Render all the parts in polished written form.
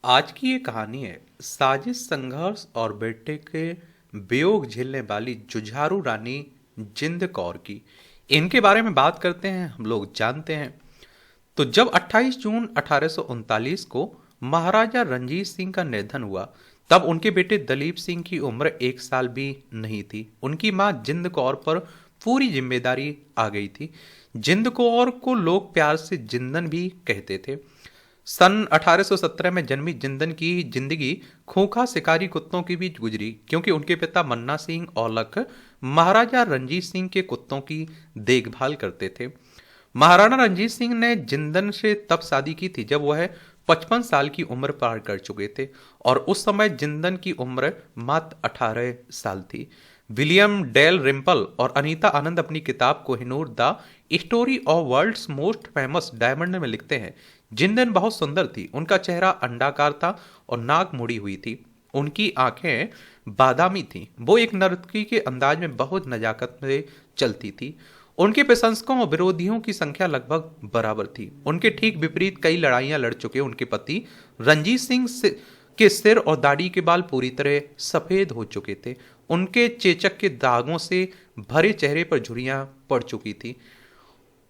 आज की ये कहानी है साजिश संघर्ष और बेटे के वियोग झेलने वाली जुझारू रानी जिंद कौर की। इनके बारे में बात करते हैं। हम लोग जानते हैं तो जब 28 जून 1839 को महाराजा रणजीत सिंह का निधन हुआ, तब उनके बेटे दलीप सिंह की उम्र 1 साल भी नहीं थी। उनकी मां जिंद कौर पर पूरी जिम्मेदारी आ गई थी। जिंद कौर को लोग प्यार से जिंदन भी कहते थे। सन 1817 में जन्मी जिंदन की जिंदगी खूंखार शिकारी कुत्तों के बीच गुजरी, क्योंकि उनके पिता मन्ना सिंह औलख महाराजा रणजीत सिंह के कुत्तों की देखभाल करते थे। महाराणा रणजीत सिंह ने जिंदन से तब शादी की थी जब वह 55 साल की उम्र पार कर चुके थे, और उस समय जिंदन की उम्र मात्र 18 साल थी। विलियम डेल रिम्पल और अनीता आनंद अपनी किताब Kohinoor the story of world's most famous diamond में लिखते हैं, जिंदन बहुत सुंदर थी। उनका चेहरा अंडाकार था और नाक मुड़ी हुई थी। उनकी आंखें बादामी थीं। वो एक नर्तकी के अंदाज में बहुत नजाकत से चलती थी। उनके प्रशंसकों और विरोधियों की संख्या लगभग बराबर थी। उनके ठीक विपरीत कई लड़ाइयां लड़ चुके उनके पति रणजीत सिंह के सिर और दाढ़ी के बाल पूरी तरह सफेद हो चुके थे। उनके चेचक के दागों से भरे चेहरे पर झुर्रियां पड़ चुकी थी।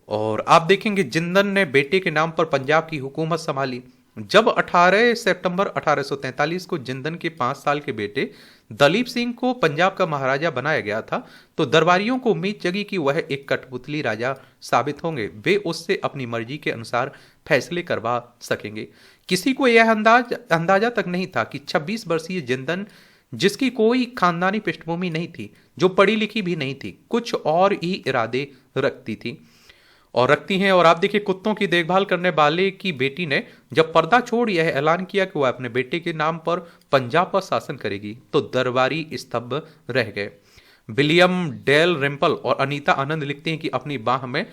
और आप देखेंगे जिंदन ने बेटे के नाम पर पंजाब की हुकूमत संभाली। जब 18 सितंबर 1843 को जिंदन के 5 साल के बेटे दलीप सिंह को पंजाब का महाराजा बनाया गया था, तो दरबारियों को उम्मीद जगी कि वह एक कठपुतली राजा साबित होंगे। वे उससे अपनी मर्जी के अनुसार फैसले करवा सकेंगे। किसी को यह अंदाजा तक नहीं था कि 26 वर्षीय जिंदन, जिसकी कोई खानदानी पृष्ठभूमि नहीं थी, जो पढ़ी लिखी भी नहीं थी, कुछ और ही इरादे रखती हैं। और आप देखिए, कुत्तों की देखभाल करने वाले की बेटी ने जब पर्दा छोड़ यह ऐलान किया कि वह अपने बेटे के नाम पर पंजाब पर शासन करेगी, तो दरबारी स्तब्ध रह गए। विलियम डेल रिम्पल और अनीता आनंद लिखते हैं कि अपनी बाह में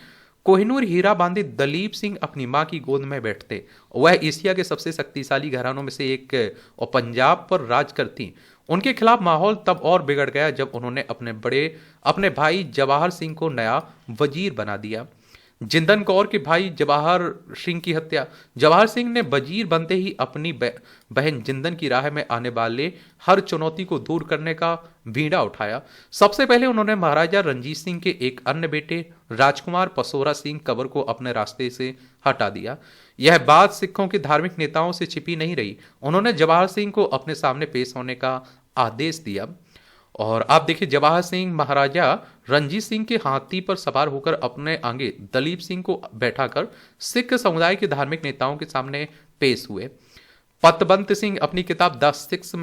कोहिनूर हीरा बांधे दलीप सिंह अपनी मां की गोद में बैठते। वह एशिया के सबसे शक्तिशाली घरानों में से एक और पंजाब पर राज करती। उनके खिलाफ माहौल तब और बिगड़ गया जब उन्होंने अपने भाई जवाहर सिंह को नया वजीर बना दिया। जिंदन कौर के भाई जवाहर सिंह की हत्या। जवाहर सिंह ने वजीर बनते ही अपनी बहन जिंदन की राह में आने वाले हर चुनौती को दूर करने का बीड़ा उठाया। सबसे पहले उन्होंने महाराजा रणजीत सिंह के एक अन्य बेटे राजकुमार पसोरा सिंह कंवर को अपने रास्ते से हटा दिया। यह बात सिखों के धार्मिक नेताओं से छिपी नहीं रही। उन्होंने जवाहर सिंह को अपने सामने पेश होने का आदेश दिया। और आप देखिए, जवाहर सिंह महाराजा रणजीत सिंह के हाथी पर सवार होकर अपने आगे दलीप सिंह को बैठाकर सिख समुदाय के धार्मिक नेताओं के सामने पेश हुए। पतबंत सिंह अपनी किताब द सिक्स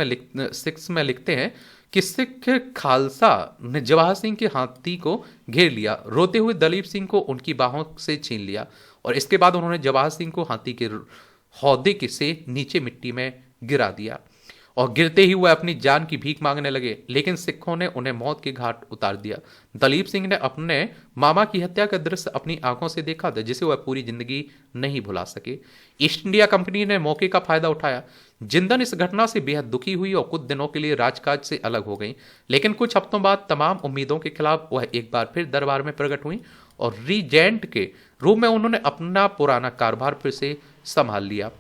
में लिखते हैं कि सिख खालसा ने जवाहर सिंह के हाथी को घेर लिया। रोते हुए दलीप सिंह को उनकी बाहों से छीन लिया, और इसके बाद उन्होंने जवाहर सिंह को हाथी के हौदे के से नीचे मिट्टी में गिरा दिया, और गिरते ही वह अपनी जान की भीख मांगने लगे। लेकिन सिखों ने उन्हें मौत के घाट उतार दिया। दलीप सिंह ने अपने मामा की हत्या का दृश्य अपनी आंखों से देखा था, जिसे वह पूरी जिंदगी नहीं भुला सके। ईस्ट इंडिया कंपनी ने मौके का फायदा उठाया। जिंदन इस घटना से बेहद दुखी हुई और कुछ दिनों के लिए राजकाज से अलग हो गई। लेकिन कुछ हफ्तों बाद तमाम उम्मीदों के खिलाफ वह एक बार फिर दरबार में प्रकट हुई, और रीजेंट के रूप में उन्होंने अपना पुराना कारोबार फिर से संभाल लिया।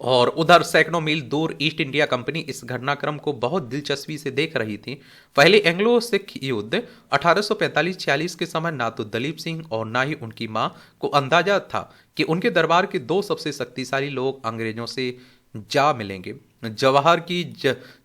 और उधर सैकड़ों मील दूर ईस्ट इंडिया कंपनी इस घटनाक्रम को बहुत दिलचस्पी से देख रही थी। पहले एंग्लो सिख युद्ध 1845-46 के समय ना तो दलीप सिंह और ना ही उनकी मां को अंदाजा था कि उनके दरबार के दो सबसे शक्तिशाली लोग अंग्रेजों से जा मिलेंगे। जवाहर की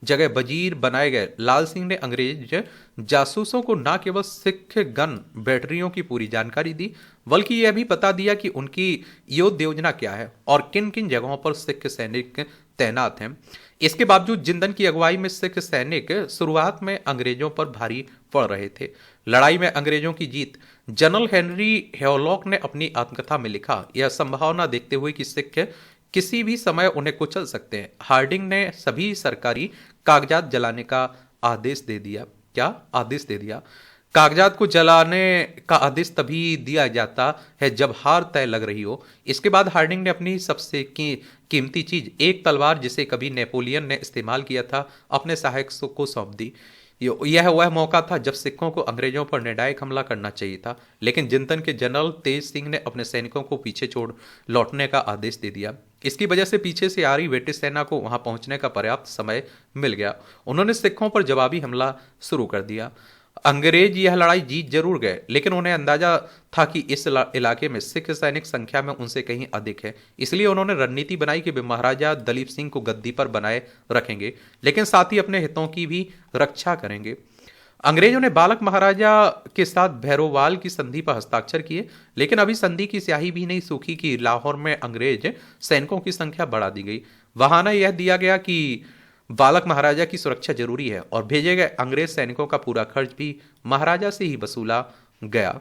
जगह वजीर बनाए गए लाल सिंह ने अंग्रेज जासूसों को न केवल सिख गन बैटरियों की पूरी जानकारी दी, बल्कि यह भी बता दिया कि उनकी युद्ध योजना क्या है और किन किन जगहों पर सिख सैनिक तैनात हैं। इसके बावजूद जिंदन की अगुवाई में सिख सैनिक शुरुआत में अंग्रेजों पर भारी पड़ रहे थे। लड़ाई में अंग्रेजों की जीत। जनरल हेनरी हेवलॉक ने अपनी आत्मकथा में लिखा, यह संभावना देखते हुए कि सिख किसी भी समय उन्हें कुचल सकते हैं, हार्डिंग ने सभी सरकारी कागजात जलाने का आदेश दे दिया। क्या आदेश दे दिया? कागजात को जलाने का आदेश तभी दिया जाता है जब हार तय लग रही हो। इसके बाद हार्डिंग ने अपनी सबसे कीमती चीज, एक तलवार जिसे कभी नेपोलियन ने इस्तेमाल किया था, अपने सहायक को सौंप दी। यह वह मौका था जब सिखों को अंग्रेजों पर निर्णायक हमला करना चाहिए था, लेकिन जिंदन के जनरल तेज सिंह ने अपने सैनिकों को पीछे छोड़ लौटने का आदेश दे दिया। इसकी वजह से पीछे से आ रही ब्रिटिश सेना को वहां पहुंचने का पर्याप्त समय मिल गया। उन्होंने सिखों पर जवाबी हमला शुरू कर दिया। अंग्रेज यह लड़ाई जीत जरूर गए, लेकिन उन्हें अंदाजा था कि इस इलाके में सिख सैनिक संख्या में उनसे कहीं अधिक है। इसलिए उन्होंने रणनीति बनाई कि वे महाराजा दलीप सिंह को गद्दी पर बनाए रखेंगे, लेकिन साथ ही अपने हितों की भी रक्षा करेंगे। अंग्रेजों ने बालक महाराजा के साथ भैरोवाल की संधि पर हस्ताक्षर किए, लेकिन अभी संधि की स्याही भी नहीं सूखी कि लाहौर में अंग्रेज सैनिकों की संख्या बढ़ा दी गई। बहाना यह दिया गया कि बालक महाराजा की सुरक्षा जरूरी है और भेजे गए अंग्रेज सैनिकों का पूरा खर्च भी महाराजा से ही वसूला गया।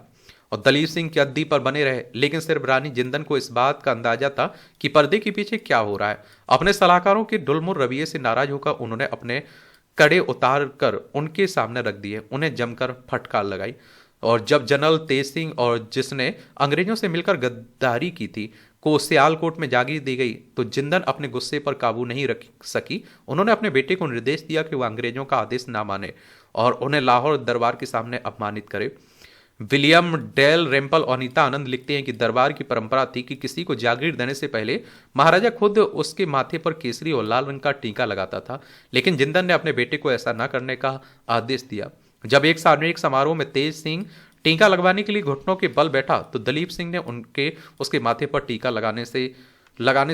और दलीप सिंह गद्दी पर बने रहे, लेकिन सिर्फ रानी जिंदन को इस बात का अंदाजा था कि पर्दे के पीछे क्या हो रहा है। अपने सलाहकारों के ढुलमुल रवैये से नाराज होकर उन्होंने अपने कड़े उतार कर उनके सामने रख दिए, उन्हें जमकर फटकार लगाई। और जब जनरल तेज सिंह और जिसने अंग्रेजों से मिलकर गद्दारी की थी को सियालकोट में जागीर दी गई, तो जिंदन अपने गुस्से पर काबू नहीं रख सकी। उन्होंने अपने बेटे को निर्देश दिया कि वह अंग्रेजों का आदेश ना माने और उन्हें लाहौर दरबार के सामने अपमानित करे। विलियम डेल रेम्पल और नीता आनंद लिखते हैं कि दरबार की परंपरा थी कि किसी को जागीर देने से पहले महाराजा खुद उसके माथे पर केसरी और लाल रंग का टीका लगाता था, लेकिन जिंदन ने अपने बेटे को ऐसा न करने का आदेश दिया। जब एक सार्वजनिक समारोह में तेज सिंह टीका लगवाने के लिए घुटनों के बल बैठा, तो दलीप सिंह ने उसके माथे पर टीका लगाने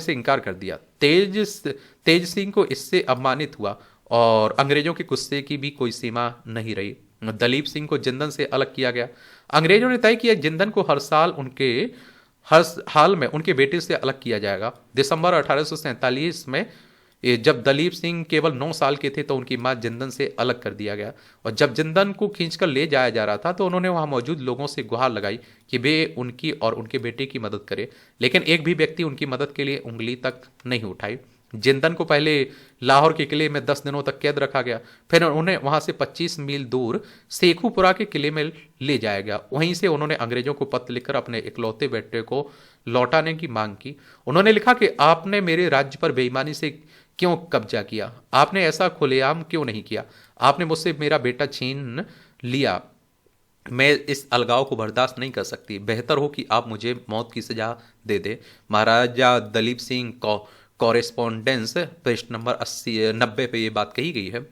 से इनकार कर दिया। तेज सिंह को इससे अपमानित हुआ और अंग्रेजों के गुस्से की भी कोई सीमा नहीं रही। दलीप सिंह को जिंदन से अलग किया गया। अंग्रेजों ने तय किया जिंदन को हर हाल में उनके बेटे से अलग किया जाएगा। दिसंबर 1847 में जब दलीप सिंह केवल 9 साल के थे तो उनकी मां जिंदन से अलग कर दिया गया। और जब जिंदन को खींचकर ले जाया जा रहा था तो उन्होंने वहां मौजूद लोगों से गुहार लगाई कि वे उनकी और उनके बेटे की मदद करें, लेकिन एक भी व्यक्ति उनकी मदद के लिए उंगली तक नहीं उठाई। जिंदन को पहले लाहौर के किले में 10 दिनों तक कैद रखा गया, फिर उन्हें वहां से 25 मील दूर शेखुपुरा के किले में ले जाया गया। वहीं से उन्होंने अंग्रेजों को पत्र लिखकर अपने इकलौते बेटे को लौटाने की मांग की। उन्होंने लिखा कि आपने मेरे राज्य पर बेईमानी से क्यों कब्जा किया? आपने ऐसा खुलेआम क्यों नहीं किया? आपने मुझसे मेरा बेटा छीन लिया। मैं इस अलगाव को बर्दाश्त नहीं कर सकती। बेहतर हो कि आप मुझे मौत की सजा दे दे। महाराजा दलीप सिंह कॉरेस्पॉन्डेंस पृष्ठ नंबर 90 पे ये बात कही गई है।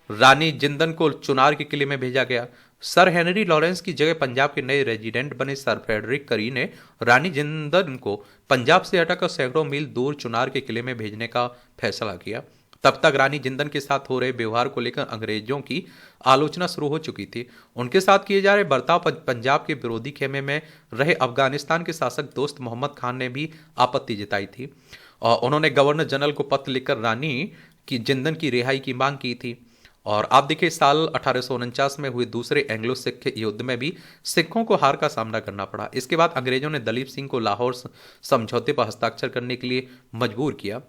रानी जिंदन को चुनार के किले में भेजा गया। सर हेनरी लॉरेंस की जगह पंजाब के नए रेजिडेंट बने सर फ्रेडरिक करी ने रानी जिंदन को पंजाब से हटाकर सैकड़ों मील दूर चुनार के किले में भेजने का फैसला किया। तब तक रानी जिंदन के साथ हो रहे व्यवहार को लेकर अंग्रेजों की आलोचना शुरू हो चुकी थी। उनके साथ किए जा रहे बर्ताव पंजाब के विरोधी खेमे में रहे अफगानिस्तान के शासक दोस्त मोहम्मद खान ने भी आपत्ति जताई थी और उन्होंने गवर्नर जनरल को पत्र लिखकर रानी की जिंदन की रिहाई की मांग की थी। और आप देखिए साल 1849 में हुए दूसरे एंग्लो सिख युद्ध में भी सिखों को हार का सामना करना पड़ा। इसके बाद अंग्रेजों ने दलीप सिंह को लाहौर समझौते पर हस्ताक्षर करने के लिए मजबूर किया।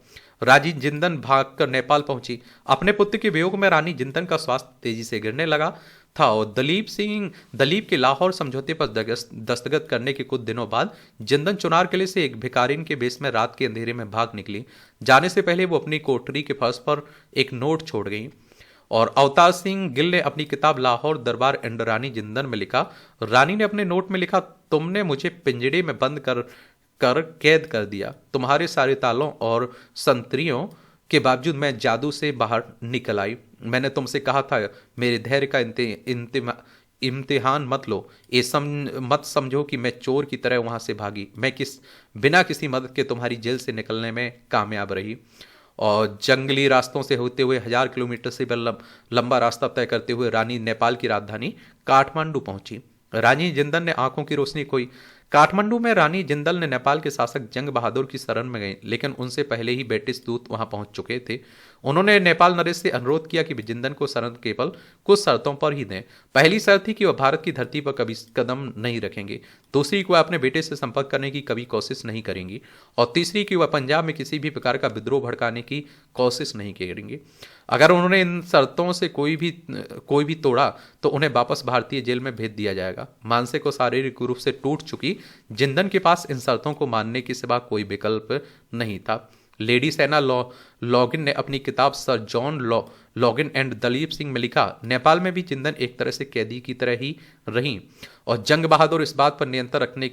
रानी जिंदन भागकर नेपाल पहुंची। अपने पुत्र के वियोग में रानी जिंदन का स्वास्थ्य तेजी से गिरने लगा था और दलीप के लाहौर समझौते पर दस्तखत करने के कुछ दिनों बाद जिंदन चुनार किले से एक भिखारिन के बेस में रात के अंधेरे में भाग निकली। जाने से पहले वो अपनी कोठरी के फर्श पर एक नोट छोड़ गई। और अवतार सिंह गिल ने अपनी किताब लाहौर दरबार एंड रानी जिंदन में लिखा, रानी ने अपने नोट में लिखा, तुमने मुझे पिंजड़े में बंद कर कैद कर दिया। तुम्हारे सारे तालों और संतरियों के बावजूद मैं जादू से बाहर निकल आई। मैंने तुमसे कहा था मेरे धैर्य का इम्तिहान मत लो। मत समझो कि मैं चोर की तरह वहां से भागी। मैं बिना किसी मदद के तुम्हारी जेल से निकलने में कामयाब रही। और जंगली रास्तों से होते हुए 1000 किलोमीटर से लंबा रास्ता तय करते हुए रानी नेपाल की राजधानी काठमांडू पहुंची। रानी जिंदन ने आंखों की रोशनी खोई। काठमांडू में रानी जिंदल ने नेपाल के शासक जंग बहादुर की शरण में गई, लेकिन उनसे पहले ही ब्रिटिश दूत वहां पहुंच चुके थे। उन्होंने नेपाल नरेश से अनुरोध किया कि जिंदन को शरण केवल कुछ शर्तों पर ही दें। पहली शर्त थी कि वह भारत की धरती पर कभी कदम नहीं रखेंगे। दूसरी कि वह अपने बेटे से संपर्क करने की कभी कोशिश नहीं करेंगी। और तीसरी कि वह पंजाब में किसी भी प्रकार का विद्रोह भड़काने की कोशिश नहीं करेंगे। अगर उन्होंने इन शर्तों से कोई भी तोड़ा तो उन्हें वापस भारतीय जेल में भेज दिया जाएगा। मानसिक और शारीरिक रूप से टूट चुकी जिंदन के पास इन शर्तों को मानने के सिवा कोई विकल्प नहीं था। लेडी सेना लॉगिन ने अपनी किताब sir John Login and Duleep Singh में लिखा, नेपाल में भी जिंदन एक तरह से कैदी की तरह ही रही और जंग बहादुर इस बात पर नियंत्रण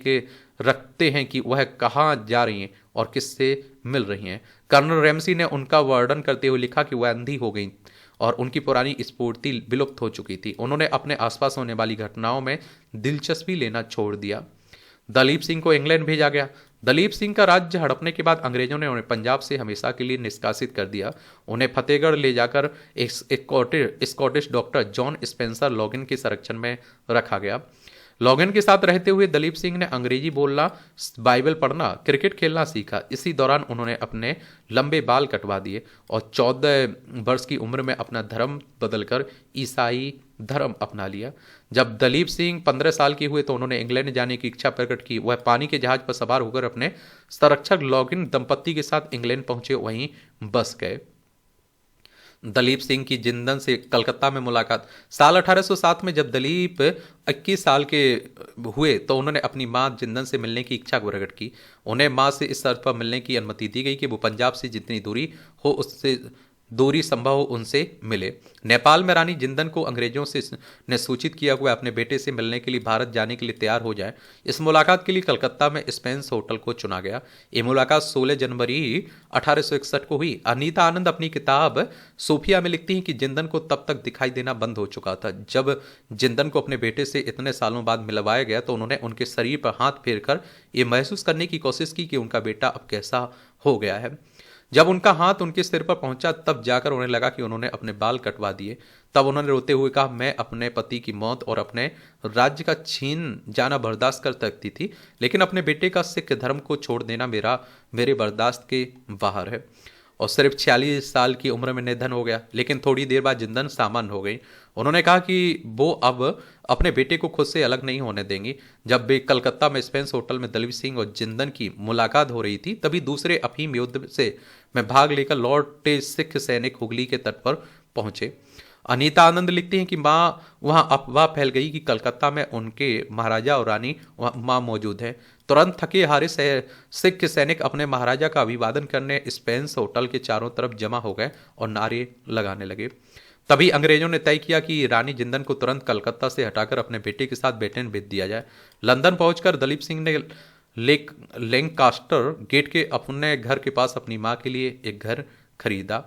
रखते हैं कि वह कहाँ जा रही हैं और किससे मिल रही हैं। कर्नल रैमसी ने उनका वर्णन करते हुए लिखा कि वह अंधी हो गई और उनकी पुरानी स्फूर्ति विलुप्त हो चुकी थी। उन्होंने अपने आसपास होने वाली घटनाओं में दिलचस्पी लेना छोड़ दिया। दलीप सिंह को इंग्लैंड भेजा गया। दलीप सिंह का राज्य हड़पने के बाद अंग्रेजों ने उन्हें पंजाब से हमेशा के लिए निष्कासित कर दिया। उन्हें फतेहगढ़ ले जाकर एक Scottish doctor John Spencer login के संरक्षण में रखा गया। लॉगिन के साथ रहते हुए दलीप सिंह ने अंग्रेजी बोलना, बाइबल पढ़ना, क्रिकेट खेलना सीखा। इसी दौरान उन्होंने अपने लंबे बाल कटवा दिए और 14 वर्ष की उम्र में अपना धर्म बदलकर ईसाई धर्म अपना लिया। जब दलीप सिंह 15 साल के हुए तो उन्होंने इंग्लैंड जाने की इच्छा प्रकट की। वह पानी के जहाज पर सवार होकर अपने संरक्षक लॉगिन दंपत्ति के साथ इंग्लैंड पहुंचे, वहीं बस गए। दलीप सिंह की जिंदन से कलकत्ता में मुलाकात। साल 1807 में जब दलीप 21 साल के हुए तो उन्होंने अपनी मां जिंदन से मिलने की इच्छा प्रकट की। उन्हें मां से इस शर्त पर मिलने की अनुमति दी गई कि वो पंजाब से जितनी दूरी हो उससे दूरी संभव हो उनसे मिले। नेपाल में रानी जिंदन को अंग्रेजों से ने सूचित किया कि वह अपने बेटे से मिलने के लिए भारत जाने के लिए तैयार हो जाए। इस मुलाकात के लिए कलकत्ता में स्पेंस होटल को चुना गया। ये मुलाकात 16 जनवरी 1861 को हुई। अनीता आनंद अपनी किताब सूफिया में लिखती हैं कि जिंदन को तब तक दिखाई देना बंद हो चुका था। जब जिंदन को अपने बेटे से इतने सालों बाद मिलवाया गया तो उन्होंने उनके शरीर पर हाथ फेर कर ये महसूस करने की कोशिश की कि उनका बेटा अब कैसा हो गया है। जब उनका हाथ उनके सिर पर पहुंचा तब जाकर उन्हें लगा कि उन्होंने अपने बाल कटवा दिए। तब उन्होंने रोते हुए कहा, मैं अपने पति की मौत और अपने राज्य का छीन जाना बर्दाश्त कर सकती थी, लेकिन अपने बेटे का सिख धर्म को छोड़ देना मेरे बर्दाश्त के बाहर है। और सिर्फ 46 साल की उम्र में निधन हो गया। लेकिन थोड़ी देर बाद जिंदन सामान्य हो गई। उन्होंने कहा कि वो अब अपने बेटे को खुद से अलग नहीं होने देंगी। जब वे कलकत्ता में स्पेंस होटल में दलीप सिंह और जिंदन की मुलाकात हो रही थी तभी दूसरे अफीम युद्ध में भाग लेकर लौटे सिख सैनिक हुगली के तट पर पहुंचे। अनीता आनंद लिखती हैं कि वहां अफवाह फैल गई कि कलकत्ता में उनके महाराजा और रानी मां मौजूद हैं। तुरंत थके हारे सिख सैनिक अपने महाराजा का अभिवादन करने स्पेंस होटल के चारों तरफ जमा हो गए और नारे लगाने लगे। तभी अंग्रेजों ने तय किया कि रानी जिंदन को तुरंत कलकत्ता से हटाकर अपने बेटे के साथ ब्रिटेन भेज दिया जाए। लंदन पहुंचकर दलीप सिंह ने लैंकास्टर गेट के अपने घर के पास अपनी मां के लिए एक घर खरीदा।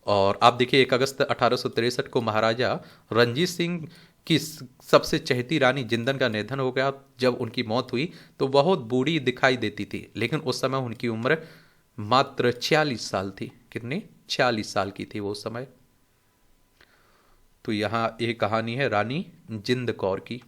और आप देखिए 1 अगस्त 1863 को महाराजा रणजीत सिंह की सबसे चहेती रानी जिंदन का निधन हो गया। जब उनकी मौत हुई तो बहुत बूढ़ी दिखाई देती थी, लेकिन उस समय उनकी उम्र मात्र 46 साल थी। कितनी? 46 साल की थी वो समय। तो यहाँ एक कहानी है रानी जिंद कौर की।